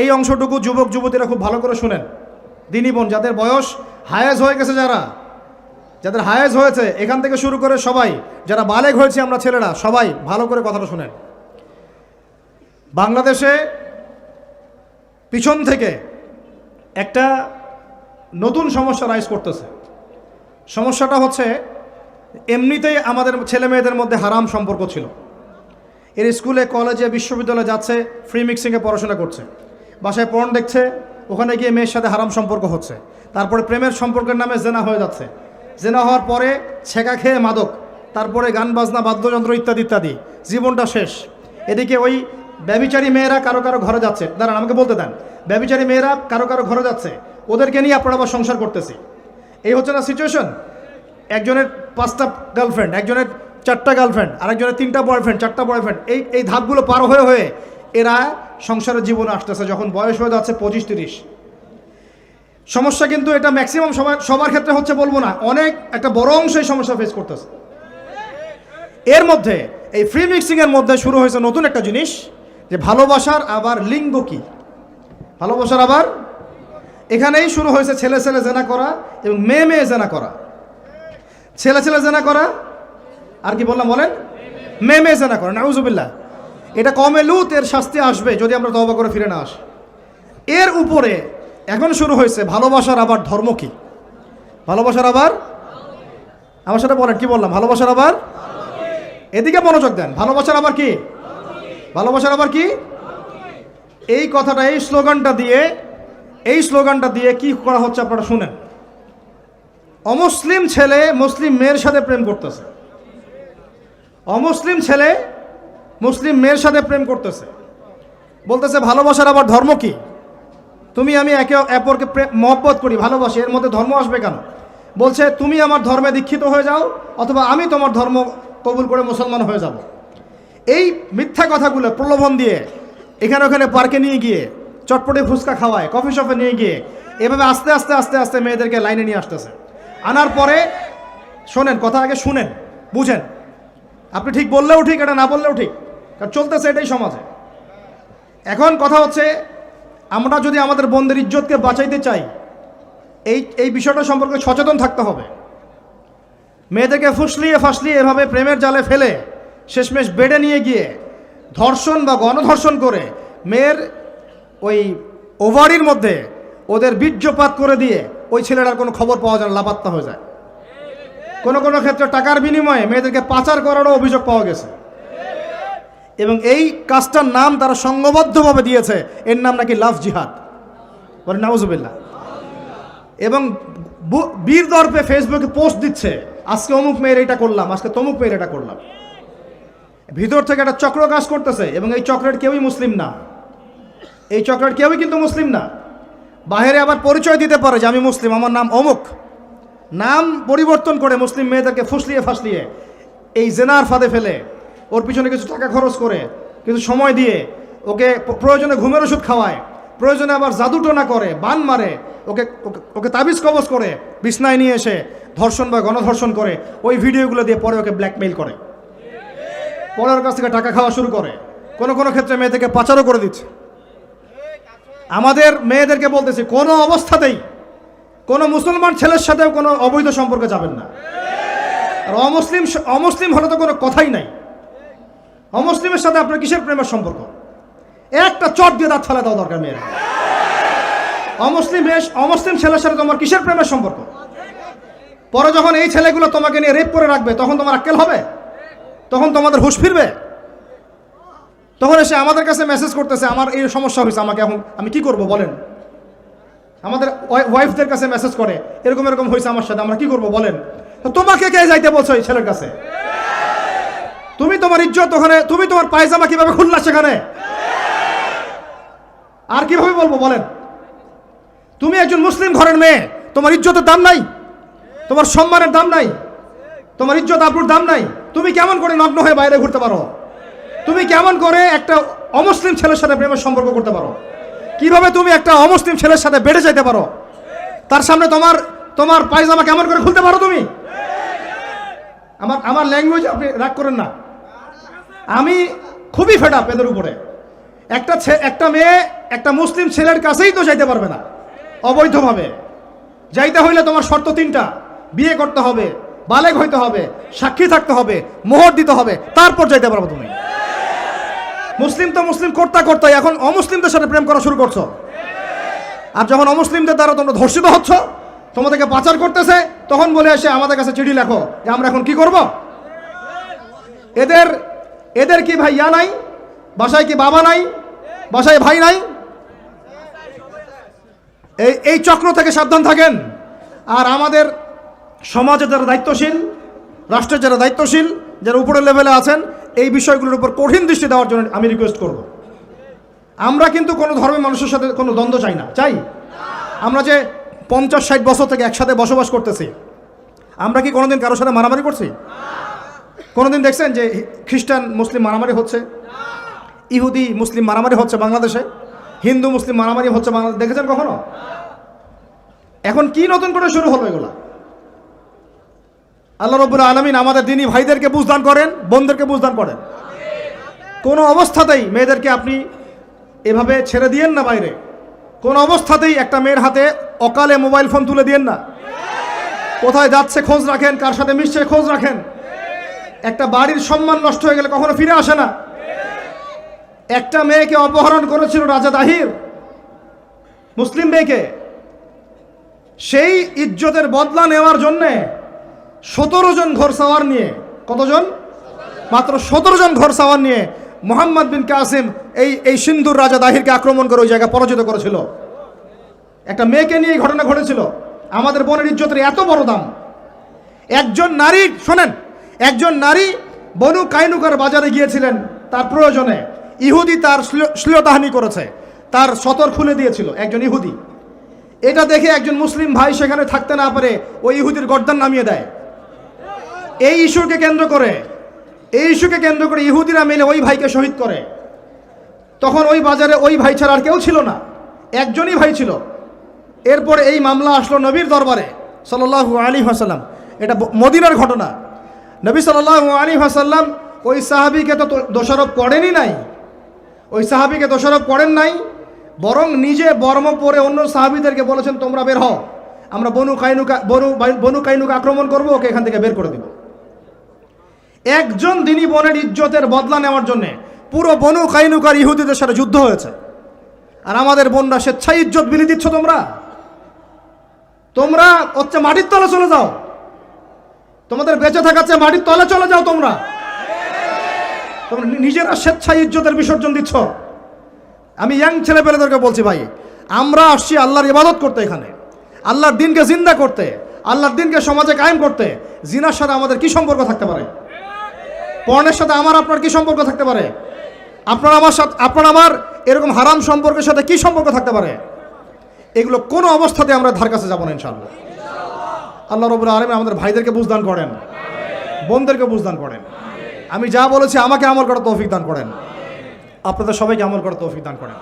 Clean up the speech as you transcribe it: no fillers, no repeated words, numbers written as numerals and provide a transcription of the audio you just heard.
এই অংশটুকু যুবক যুবতীরা খুব ভালো করে শুনেন। দিনী বোন যাদের বয়স হায়েজ হয়ে গেছে, যাদের হায়েজ হয়েছে এখান থেকে শুরু করে সবাই, যারা বালেগ হয়েছে আমরা ছেলেরা, সবাই ভালো করে কথাটা শুনেন। বাংলাদেশে পিছন থেকে একটা নতুন সমস্যা রাইজ করতেছে। সমস্যাটা হচ্ছে, এমনিতেই আমাদের ছেলে মেয়েদের মধ্যে হারাম সম্পর্ক ছিল। এর স্কুলে কলেজে বিশ্ববিদ্যালয়ে যাচ্ছে, ফ্রি মিক্সিংয়ে পড়াশোনা করছে, বাসায় পর্ন দেখছে, ওখানে গিয়ে মেয়ের সাথে হারাম সম্পর্ক হচ্ছে, তারপরে প্রেমের সম্পর্কের নামে জেনা হয়ে যাচ্ছে, জেনা হওয়ার পরে ছেঁকা খেয়ে মাদক, তারপরে গান বাজনা বাদ্যযন্ত্র ইত্যাদি ইত্যাদি, জীবনটা শেষ। এদিকে ওই ব্যভিচারী মেয়েরা কারো কারো ঘরে যাচ্ছে, দাঁড়ান আমাকে বলতে দেন, ব্যভিচারী মেয়েরা কারো কারো ঘরে যাচ্ছে, ওদেরকে নিয়ে আপনারা আবার সংসার করতেছি। এই হচ্ছে না সিচুয়েশন? একজনের 5টা গার্লফ্রেন্ড, একজনের 4টা গার্লফ্রেন্ড, আরেকজনের 3টা বয়ফ্রেন্ড, 4টা বয়ফ্রেন্ড, এই ধাপগুলো পার হয়ে হয়ে এরা সংসারের জীবনে আসতেছে যখন বয়স হয়ে যাচ্ছে 25-30। সমস্যা কিন্তু এটা ম্যাক্সিমাম সবার ক্ষেত্রে হচ্ছে বলবো না, অনেক একটা বড় অংশ এই সমস্যা ফেস করতেছে। এর মধ্যে এই ফ্রি মিক্সিংয়ের মধ্যে শুরু হয়েছে নতুন একটা জিনিস, যে ভালোবাসার আবার লিঙ্গ কি, ভালোবাসার আবার এখানেই শুরু হয়েছে ছেলে ছেলে জেনা করা এবং মেয়ে মেয়ে জেনা করা। ছেলে ছেলে জেনা করা আর কি বললাম বলেন, মেয়ে মেয়ে জেনা করা, নাউজুবিল্লাহ। এটা কমে লুত, এর শাস্তি আসবে যদি আমরা তওবা করে ফিরে না আসি। এর উপরে এখন শুরু হয়েছে ভালোবাসার আবার ধর্ম কি, ভালোবাসার আবার, আমার সাথে বলেন কি বললাম, ভালোবাসার আবার, এদিকে মনোযোগ দেন, ভালোবাসার আবার কি, ভালোবাসার আবার কি, এই কথাটা এই স্লোগানটা দিয়ে কি করা হচ্ছে আপনারা শুনেন। অমুসলিম ছেলে মুসলিম মেয়ের সাথে প্রেম করতেছে, অমুসলিম ছেলে মুসলিম মেয়ের সাথে প্রেম করতেছে, বলতেছে ভালোবাসার আবার ধর্ম কি, তুমি আমি একে অপরকে মহব্বত করি, ভালোবাসি, এর মধ্যে ধর্ম আসবে কেন? বলছে তুমি আমার ধর্মে দীক্ষিত হয়ে যাও, অথবা আমি তোমার ধর্ম কবুল করে মুসলমান হয়ে যাব। এই মিথ্যা কথাগুলো প্রলোভন দিয়ে এখানে ওখানে পার্কে নিয়ে গিয়ে চটপটে ফুচকা খাওয়ায়, কফি শপে নিয়ে গিয়ে এভাবে আস্তে আস্তে আস্তে আস্তে মেয়েদেরকে লাইনে নিয়ে আসতেছে। আনার পরে শোনেন, কথা আগে শুনেন, বুঝেন। আপনি ঠিক বললেও ঠিক, এটা না বললেও ঠিক, কারণ চলতেছে এটাই সমাজে। এখন কথা হচ্ছে, আমরা যদি আমাদের বোনদের ইজ্জতকে বাঁচাইতে চাই, এই বিষয়টা সম্পর্কে সচেতন থাকতে হবে। মেয়েদেরকে ফাসলিয়ে এভাবে প্রেমের জালে ফেলে শেষমেশ বেডে নিয়ে গিয়ে ধর্ষণ বা গণধর্ষণ করে মেয়ের ওই ওভারির মধ্যে ওদের বীর্যপাত করে দিয়ে ওই ছেলেটার কোনো খবর পাওয়া যায় না, লাপাত্তা হয়ে যায়। কোনো কোনো ক্ষেত্রে টাকার বিনিময়ে মেয়েদেরকে পাচার করারও অভিযোগ পাওয়া গেছে। এবং এই কাজটার নাম তারা সংঘবদ্ধভাবে দিয়েছে, এর নাম নাকি লাভ জিহাদ, বলে নাউজুবিল্লাহ। এবং বীর দর্পে ফেসবুকে পোস্ট দিচ্ছে, আজকে অমুক মেয়ের এটা করলাম, আজকে তমুক মেয়ের এটা করলাম। ভিতর থেকে একটা চক্র কাজ করতেছে, এবং এই চক্রের কেউই মুসলিম না, এই চক্রের কেউই কিন্তু মুসলিম না। বাইরে আবার পরিচয় দিতে পারে যে আমি মুসলিম, আমার নাম অমুক, নাম পরিবর্তন করে মুসলিম মেয়েদেরকে ফাসলিয়ে এই জেনার ফাঁদে ফেলে ওর পিছনে কিছু টাকা খরচ করে, কিছু সময় দিয়ে ওকে প্রয়োজনে ঘুমের ওষুধ খাওয়ায়, প্রয়োজনে আবার জাদুটোনা করে, বান মারে, ওকে তাবিজ কবজ করে বিছনায় নিয়ে এসে ধর্ষণ বা গণধর্ষণ করে, ওই ভিডিওগুলো দিয়ে পরে ওকে ব্ল্যাকমেইল করে, পরে ওর কাছ থেকে টাকা খাওয়া শুরু করে, কোনো কোনো ক্ষেত্রে মেয়েদেরকে পাচারও করে দিচ্ছে। আমাদের মেয়েদেরকে বলতেছি, কোনো অবস্থাতেই কোনো মুসলমান ছেলের সাথেও কোনো অবৈধ সম্পর্কে যাবেন না। আর অমুসলিম হলে তো কোনো কথাই নাই। অমুসলিমের সাথে আপনার কিসের প্রেমের সম্পর্ক? একটা চট দিয়ে দাঁত ফেলা দেওয়া দরকার মেয়েরা। অমুসলিম ছেলের সাথে তোমার কিসের প্রেমের সম্পর্ক? পরে যখন এই ছেলেগুলো তোমাকে নিয়ে রেপ করে রাখবে, তখন তোমার আক্কেল হবে? তখন তোমাদের হুঁশ ফিরবে? তখন এসে আমাদের কাছে মেসেজ করতেছে, আমার এই সমস্যা হয়েছে, আমাকে এখন আমি কি করব বলেন। আমাদের ওয়াইফদের কাছে মেসেজ করে, এরকম এরকম হয়েছে আমার সাথে, আমরা কি করব বলেন। তো তোমাকে কে যাইতে বলছো এই ছেলের কাছে? তুমি তোমার ইজ্জত ওখানে, তুমি তোমার পায়জামা কিভাবে খুললা সেখানে, আর কিভাবে বলবো বলেন? তুমি একজন মুসলিম ঘরের মেয়ে, তোমার ইজ্জতের দাম নাই, তোমার সম্মানের দাম নাই, তোমার ইজ্জত আবরুর দাম নাই। তুমি কেমন করে নগ্ন হয়ে বাইরে ঘুরতে পারো? তুমি কেমন করে একটা অমুসলিম ছেলের সাথে প্রেমের সম্পর্ক করতে পারো? কিভাবে তুমি একটা অমুসলিম ছেলের সাথে বেড়ে যেতে পারো? তার সামনে তোমার পায়জামা কেমন করে খুলতে পারো তুমি? আমার ল্যাঙ্গুয়েজ আপনি রাগ করেন না, আমি খুবই ফেড আপ এদের উপরে। একটা মেয়ে একটা মুসলিম ছেলের কাছেই তো যাইতে পারবে না অবৈধভাবে। যাইতে হইলে তোমার শর্ত তিনটা: বিয়ে করতে হবে, বালেগ হইতে হবে, সাক্ষী থাকতে হবে, মোহর দিতে হবে, তারপর যাইতে পারবো তুমি। মুসলিম তো মুসলিম করতে এখন অমুসলিমদের সাথে প্রেম করা শুরু করছো। আর যখন অমুসলিমদের দ্বারা তোমরা ধর্ষিত হচ্ছ, তোমাদেরকে পাচার করতেছে, তখন বলে আসে আমাদের কাছে চিঠি লেখো যে আমরা এখন কি করব। এদের কি ভাই নাই? বাসায় কি বাবা নাই? বাসায় ভাই নাই? এই চক্র থেকে সাবধান থাকেন। আর আমাদের সমাজে যারা দায়িত্বশীল, রাষ্ট্রের যারা দায়িত্বশীল, যারা উপরের লেভেলে আছেন, এই বিষয়গুলোর উপর কঠিন দৃষ্টি দেওয়ার জন্য আমি রিকোয়েস্ট করব। আমরা কিন্তু কোনো ধর্মের মানুষের সাথে কোনো দ্বন্দ্ব চাই না। চাই? আমরা যে 50-60 বছর থেকে একসাথে বসবাস করতেছি, আমরা কি কোনোদিন কারোর সাথে মারামারি করছি? কোনোদিন দেখছেন যে খ্রিস্টান মুসলিম মারামারি হচ্ছে? ইহুদি মুসলিম মারামারি হচ্ছে বাংলাদেশে? হিন্দু মুসলিম মারামারি হচ্ছে বাংলাদেশে? দেখেছেন কখনো? এখন কি নতুন করে শুরু হলো এগুলা? আল্লাহ রাব্বুল আলামিন আমাদের দ্বীনি ভাইদেরকে বুঝদান করেন, বোনদেরকে বুঝদান করেন। কোনো অবস্থাতেই মেয়েদেরকে আপনি এভাবে ছেড়ে দিয়েন না বাইরে। কোন অবস্থাতেই একটা মেয়ের হাতে অকালে মোবাইল ফোন তুলে দিয়েন না। কোথায় যাচ্ছে খোঁজ রাখেন, কার সাথে মিশছে খোঁজ রাখেন। একটা বাড়ির সম্মান নষ্ট হয়ে গেলে কখনো ফিরে আসে না। একটা মেয়েকে অপহরণ করেছিল রাজা দাহির, মুসলিম মেয়েকে। সেই ইজ্জতের বদলা নেওয়ার জন্যে 17 জন ঘোড়সাওয়ার নিয়ে, কতজন? মাত্র 17 জন ঘোড়সাওয়ার নিয়ে মোহাম্মদ বিন কাসিম এই সিন্ধুর রাজা দাহিরকে আক্রমণ করে ওই জায়গায় পরাজিত করেছিল। একটা মেয়েকে নিয়ে এই ঘটনা ঘটেছিল। আমাদের বোনের ইজ্জতের এত বড় দাম। একজন নারী, শোনেন, একজন নারী বনু কাইনুকার বাজারে গিয়েছিলেন তার প্রয়োজনে। ইহুদি তার শ্লীলতাহানি করেছে, তার সতর খুলে দিয়েছিল একজন ইহুদি। এটা দেখে একজন মুসলিম ভাই সেখানে থাকতে না পারে ওই ইহুদির গর্দান নামিয়ে দেয়। এই ইস্যুকে কেন্দ্র করে ইহুদিরা মিলে ওই ভাইকে শহীদ করে। তখন ওই বাজারে ওই ভাই ছাড়া আর কেউ ছিল না, একজনই ভাই ছিল। এরপরে এই মামলা আসলো নবীর দরবারে সাল্লাল্লাহু আলাইহি ওয়াসাল্লাম। এটা মদিনার ঘটনা। নবী সাল্লাল্লাহু আলাইহি ওয়াসাল্লাম ওই সাহাবীকে তো দোষারোপ করেনই নাই, ওই সাহাবীকে দোষারোপ করেন নাই, বরং নিজে বর্ম পরে অন্য সাহাবীদেরকে বলেছেন তোমরা বের হও, আমরা বনু কাইনুকা আক্রমণ করব, ওকে এখান থেকে বের করে দিব। একজন দিনী বোনের ইজ্জতের বদলা নেওয়ার জন্য পুরো বনু কাইনুকার ইহুদিদের সাথে যুদ্ধ হয়েছে। আর আমাদের বোনরা স্বেচ্ছায় ইজ্জত বিলি দিচ্ছ। তোমরা হচ্ছে মাটির তলে চলে যাও, তোমাদের বেঁচে থাকার চেয়ে মাটির তলে চলে যাও। তোমরা নিজেরা স্বেচ্ছায় ইজ্জতের বিসর্জন দিচ্ছ। আমি ইয়াং ছেলেপেলেদেরকে বলছি, ভাই, আমরা আসছি আল্লাহর ইবাদত করতে, এখানে আল্লাহর দিনকে জিন্দা করতে, আল্লাহর দিনকে সমাজে কায়েম করতে। জিনার সাথে আমাদের কি সম্পর্ক থাকতে পারে? পর্নের সাথে আপনার কি সম্পর্ক থাকতে পারে? আপনার আমার এরকম হারাম সম্পর্কের সাথে কি সম্পর্ক থাকতে পারে? এগুলো কোনো অবস্থাতে আমরা ধার কাছে যাবো না ইনশাআল্লাহ। আল্লাহ রাব্বুল আলামিন আমাদের ভাইদেরকে বুঝদান করেন, বোনদেরকে বুঝদান করেন। আমি যা বলেছি আমাকে আমল করার তৌফিক দান করেন, আপনাদের সবাইকে আমল করার তৌফিক দান করেন।